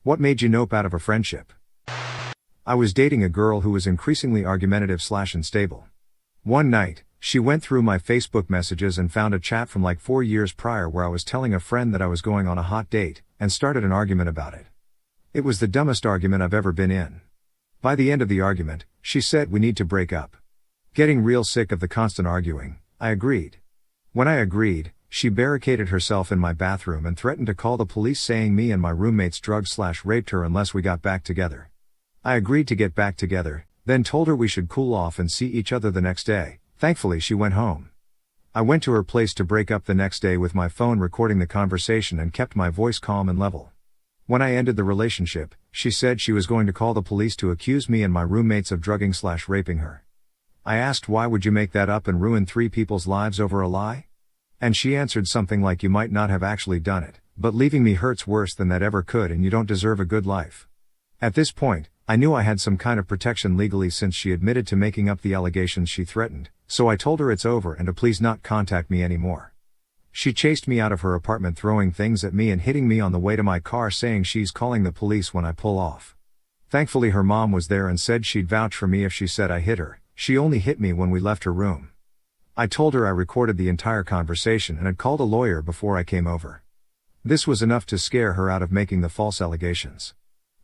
What made you nope out of a friendship? I was dating a girl who was increasingly argumentative/unstable. One night, she went through my Facebook messages and found a chat from like 4 years prior where I was telling a friend that I was going on a hot date, and started an argument about it. It was the dumbest argument I've ever been in. By the end of the argument, she said we need to break up. Getting real sick of the constant arguing, I agreed. When I agreed, she barricaded herself in my bathroom and threatened to call the police, saying me and my roommates drugged/raped her unless we got back together. I agreed to get back together, then told her we should cool off and see each other the next day. Thankfully she went home. I went to her place to break up the next day with my phone recording the conversation and kept my voice calm and level. When I ended the relationship, she said she was going to call the police to accuse me and my roommates of drugging/raping her. I asked, why would you make that up and ruin 3 people's lives over a lie? And she answered something like, you might not have actually done it, but leaving me hurts worse than that ever could, and you don't deserve a good life. At this point, I knew I had some kind of protection legally since she admitted to making up the allegations she threatened, so I told her it's over and to please not contact me anymore. She chased me out of her apartment, throwing things at me and hitting me on the way to my car, saying she's calling the police when I pull off. Thankfully her mom was there and said she'd vouch for me if she said I hit her. She only hit me when we left her room. I told her I recorded the entire conversation and had called a lawyer before I came over. This was enough to scare her out of making the false allegations.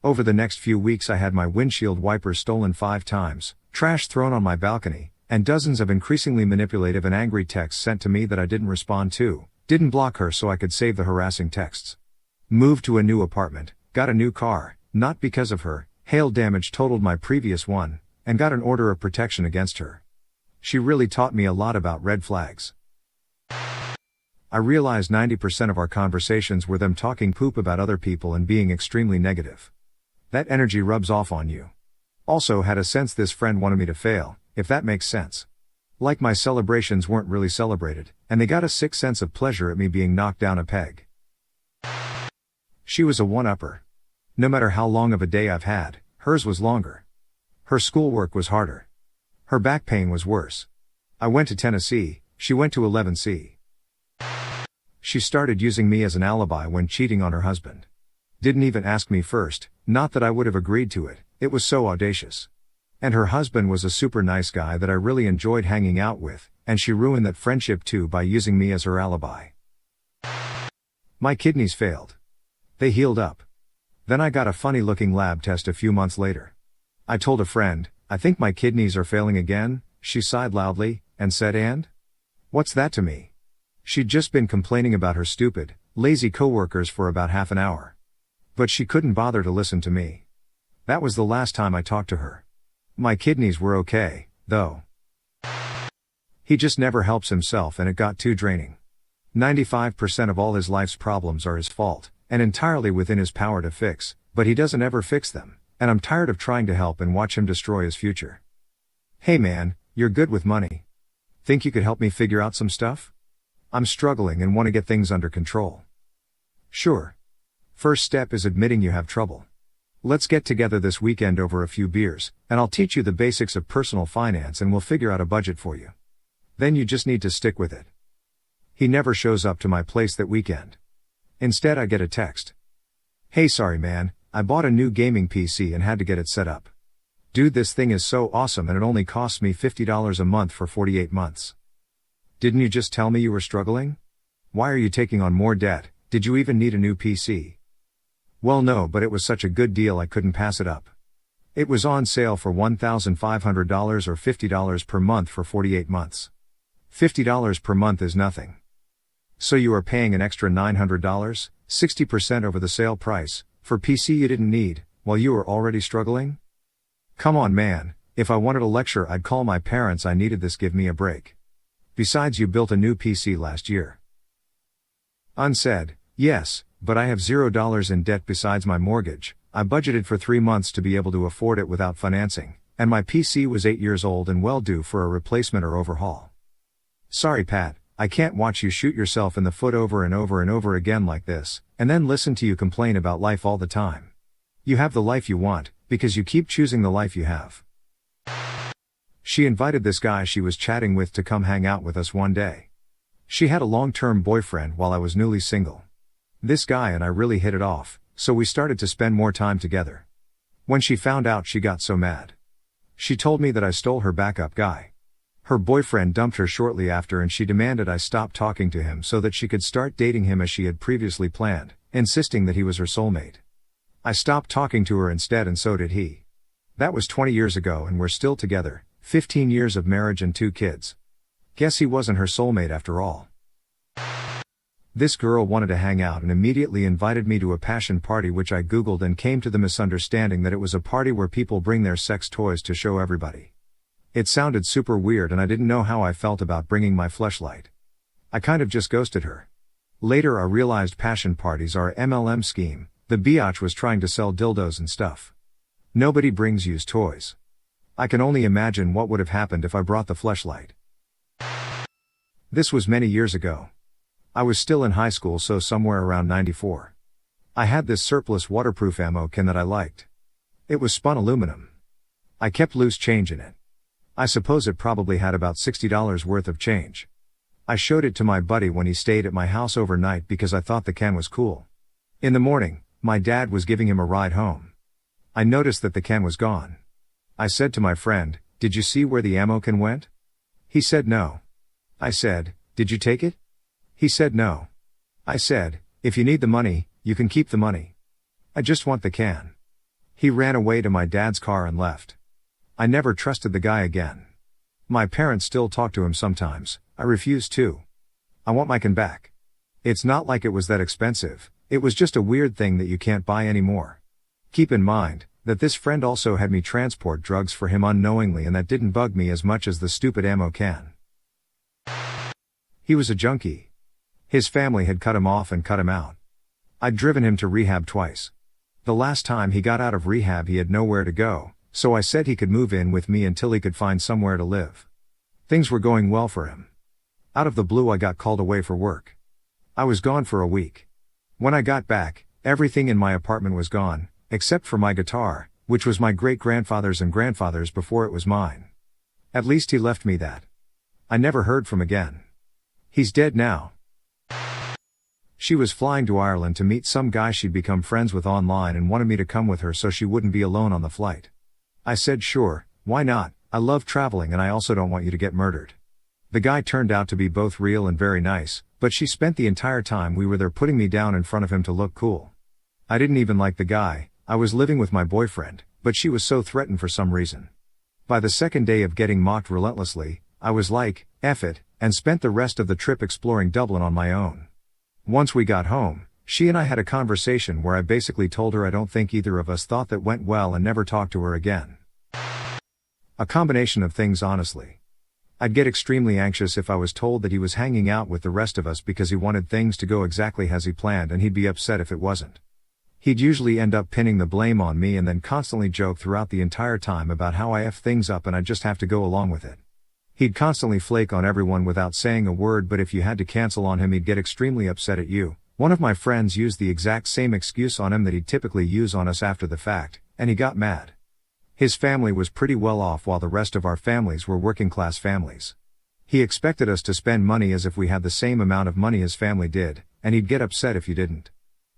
Over the next few weeks I had my windshield wipers stolen 5 times, trash thrown on my balcony, and dozens of increasingly manipulative and angry texts sent to me that I didn't respond to, didn't block her so I could save the harassing texts. Moved to a new apartment, got a new car, not because of her, hail damage totaled my previous one, and got an order of protection against her. She really taught me a lot about red flags. I realized 90% of our conversations were them talking poop about other people and being extremely negative. That energy rubs off on you. Also had a sense this friend wanted me to fail, if that makes sense. Like my celebrations weren't really celebrated, and they got a sick sense of pleasure at me being knocked down a peg. She was a one-upper. No matter how long of a day I've had, hers was longer. Her schoolwork was harder. Her back pain was worse. I went to Tennessee, she went to 11C. She started using me as an alibi when cheating on her husband. Didn't even ask me first, not that I would have agreed to it, it was so audacious. And her husband was a super nice guy that I really enjoyed hanging out with, and she ruined that friendship too by using me as her alibi. My kidneys failed. They healed up. Then I got a funny looking lab test a few months later. I told a friend, I think my kidneys are failing again. She sighed loudly, and said, and? What's that to me? She'd just been complaining about her stupid, lazy coworkers for about half an hour. But she couldn't bother to listen to me. That was the last time I talked to her. My kidneys were okay, though. He just never helps himself and it got too draining. 95% of all his life's problems are his fault, and entirely within his power to fix, but he doesn't ever fix them, and I'm tired of trying to help and watch him destroy his future. Hey man, you're good with money. Think you could help me figure out some stuff? I'm struggling and want to get things under control. Sure. First step is admitting you have trouble. Let's get together this weekend over a few beers, and I'll teach you the basics of personal finance and we'll figure out a budget for you. Then you just need to stick with it. He never shows up to my place that weekend. Instead I get a text. Hey, sorry man, I bought a new gaming PC and had to get it set up. Dude, this thing is so awesome and it only costs me $50 a month for 48 months. Didn't you just tell me you were struggling? Why are you taking on more debt? Did you even need a new PC? Well no, but it was such a good deal I couldn't pass it up. It was on sale for $1,500 or $50 per month for 48 months. $50 per month is nothing. So you are paying an extra $900, 60% over the sale price, for PC you didn't need, while you were already struggling? Come on man, if I wanted a lecture I'd call my parents. I needed this, give me a break. Besides, you built a new PC last year. Unsaid, yes, but I have $0 in debt besides my mortgage. I budgeted for 3 months to be able to afford it without financing, and my PC was 8 years old and well due for a replacement or overhaul. Sorry Pat, I can't watch you shoot yourself in the foot over and over and over again like this, and then listen to you complain about life all the time. You have the life you want, because you keep choosing the life you have. She invited this guy she was chatting with to come hang out with us one day. She had a long-term boyfriend while I was newly single. This guy and I really hit it off, so we started to spend more time together. When she found out, she got so mad. She told me that I stole her backup guy. Her boyfriend dumped her shortly after, and she demanded I stop talking to him so that she could start dating him as she had previously planned, insisting that he was her soulmate. I stopped talking to her instead, and so did he. That was 20 years ago, and we're still together, 15 years of marriage and 2 kids. Guess he wasn't her soulmate after all. This girl wanted to hang out and immediately invited me to a passion party, which I googled and came to the misunderstanding that it was a party where people bring their sex toys to show everybody. It sounded super weird, and I didn't know how I felt about bringing my fleshlight. I kind of just ghosted her. Later I realized passion parties are a MLM scheme. The biatch was trying to sell dildos and stuff. Nobody brings used toys. I can only imagine what would have happened if I brought the fleshlight. This was many years ago. I was still in high school, so somewhere around 94. I had this surplus waterproof ammo can that I liked. It was spun aluminum. I kept loose change in it. I suppose it probably had about $60 worth of change. I showed it to my buddy when he stayed at my house overnight because I thought the can was cool. In the morning, my dad was giving him a ride home. I noticed that the can was gone. I said to my friend, "Did you see where the ammo can went?" He said no. I said, "Did you take it?" He said no. I said, "If you need the money, you can keep the money. I just want the can." He ran away to my dad's car and left. I never trusted the guy again. My parents still talk to him sometimes. I refuse to. I want my can back. It's not like it was that expensive, it was just a weird thing that you can't buy anymore. Keep in mind that this friend also had me transport drugs for him unknowingly, and that didn't bug me as much as the stupid ammo can. He was a junkie. His family had cut him off and cut him out. I'd driven him to rehab twice. The last time he got out of rehab, he had nowhere to go, so I said he could move in with me until he could find somewhere to live. Things were going well for him. Out of the blue, I got called away for work. I was gone for a week. When I got back, everything in my apartment was gone, except for my guitar, which was my great-grandfather's and grandfather's before it was mine. At least he left me that. I never heard from again. He's dead now. She was flying to Ireland to meet some guy she'd become friends with online and wanted me to come with her so she wouldn't be alone on the flight. I said sure, why not, I love traveling and I also don't want you to get murdered. The guy turned out to be both real and very nice, but she spent the entire time we were there putting me down in front of him to look cool. I didn't even like the guy. I was living with my boyfriend, but she was so threatened for some reason. By the second day of getting mocked relentlessly, I was like, F it, and spent the rest of the trip exploring Dublin on my own. Once we got home, she and I had a conversation where I basically told her I don't think either of us thought that went well and never talked to her again. A combination of things, honestly. I'd get extremely anxious if I was told that he was hanging out with the rest of us because he wanted things to go exactly as he planned, and he'd be upset if it wasn't. He'd usually end up pinning the blame on me and then constantly joke throughout the entire time about how I F things up and I'd just have to go along with it. He'd constantly flake on everyone without saying a word, but if you had to cancel on him, he'd get extremely upset at you. One of my friends used the exact same excuse on him that he'd typically use on us after the fact, and he got mad. His family was pretty well off while the rest of our families were working class families. He expected us to spend money as if we had the same amount of money his family did, and he'd get upset if you didn't.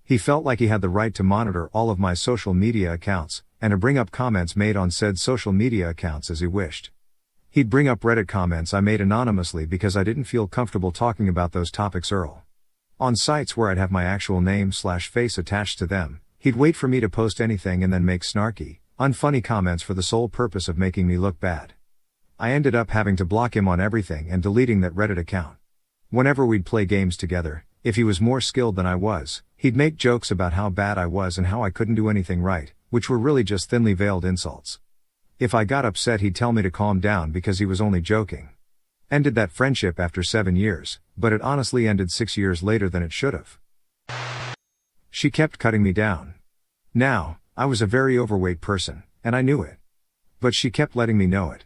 He felt like he had the right to monitor all of my social media accounts, and to bring up comments made on said social media accounts as he wished. He'd bring up Reddit comments I made anonymously because I didn't feel comfortable talking about those topics on sites where I'd have my actual name/face attached to them. He'd wait for me to post anything and then make snarky, unfunny comments for the sole purpose of making me look bad. I ended up having to block him on everything and deleting that Reddit account. Whenever we'd play games together, if he was more skilled than I was, he'd make jokes about how bad I was and how I couldn't do anything right, which were really just thinly veiled insults. If I got upset, he'd tell me to calm down because he was only joking. Ended that friendship after 7 years, but it honestly ended 6 years later than it should have. She kept cutting me down. Now, I was a very overweight person, and I knew it. But she kept letting me know it.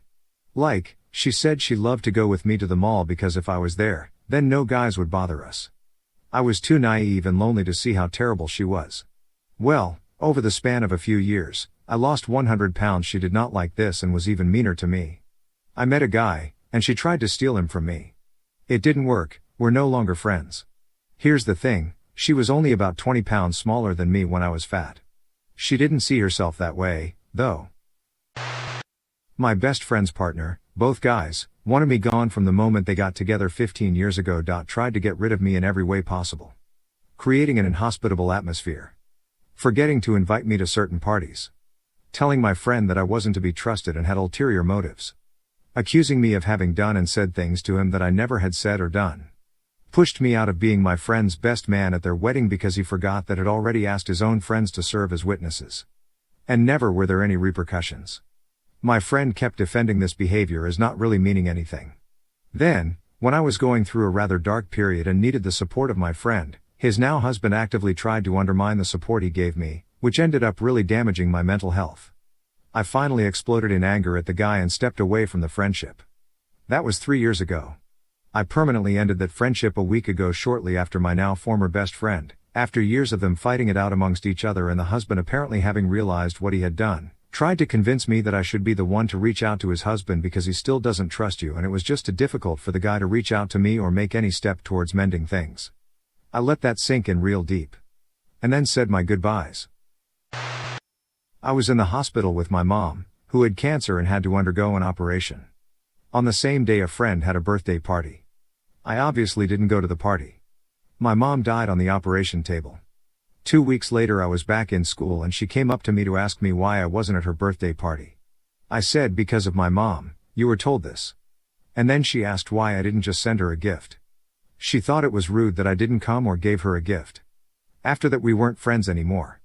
Like, she said she loved to go with me to the mall because if I was there, then no guys would bother us. I was too naive and lonely to see how terrible she was. Well, over the span of a few years, I lost 100 pounds. She did not like this and was even meaner to me. I met a guy, and she tried to steal him from me. It didn't work, we're no longer friends. Here's the thing, She was only about 20 pounds smaller than me when I was fat. She didn't see herself that way, though. My best friend's partner, both guys, wanted me gone from the moment they got together 15 years ago. Tried to get rid of me in every way possible. Creating an inhospitable atmosphere. Forgetting to invite me to certain parties. Telling my friend that I wasn't to be trusted and had ulterior motives. Accusing me of having done and said things to him that I never had said or done. Pushed me out of being my friend's best man at their wedding because he forgot that had already asked his own friends to serve as witnesses. And never were there any repercussions. My friend kept defending this behavior as not really meaning anything. Then, when I was going through a rather dark period and needed the support of my friend, his now husband actively tried to undermine the support he gave me, which ended up really damaging my mental health. I finally exploded in anger at the guy and stepped away from the friendship. That was 3 years ago. I permanently ended that friendship a week ago shortly after my now former best friend, after years of them fighting it out amongst each other and the husband apparently having realized what he had done, tried to convince me that I should be the one to reach out to his husband because he still doesn't trust you, and it was just too difficult for the guy to reach out to me or make any step towards mending things. I let that sink in real deep. And then said my goodbyes. I was in the hospital with my mom, who had cancer and had to undergo an operation. On the same day a friend had a birthday party. I obviously didn't go to the party. My mom died on the operation table. 2 weeks later I was back in school and she came up to me to ask me why I wasn't at her birthday party. I said because of my mom. You were told this. And then she asked why I didn't just send her a gift. She thought it was rude that I didn't come or gave her a gift. After that we weren't friends anymore.